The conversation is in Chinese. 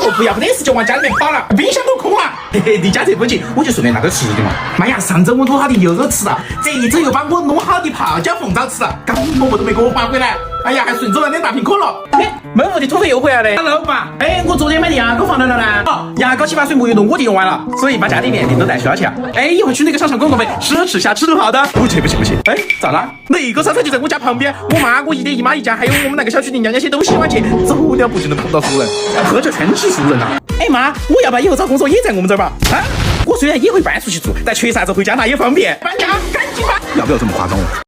后不要不得事就往家里面跑了，冰箱都空了。嘿嘿，离家这附近我就顺便拿点吃的嘛。妈呀，上周我弄好的牛肉吃了，这一周又把我弄好的泡椒凤爪吃了，刚馍馍都没给我还回来。哎呀，还顺走了2大瓶可乐。哎，门屋的土匪又回来了。Hello， 爸。哎，我昨天买的牙膏放哪了呢？哦，牙膏、洗发水、沐浴露我就用完了，所以把家里面的都带消去了。哎，一会儿去那个商场逛逛呗，吃吃下吃顿好的。不去。哎，咋了？那个商场就在我家旁边，我妈、我姨的姨妈一家，还有我们那个小区的娘娘些都喜欢去，走2步就能碰到熟人，喝酒全是熟人啊。哎妈，我要不要以后找工作也在我们这儿吧？啊，我虽然也会搬出去住，但缺啥子回家那也方便。搬家赶紧搬。要不要这么夸张哦？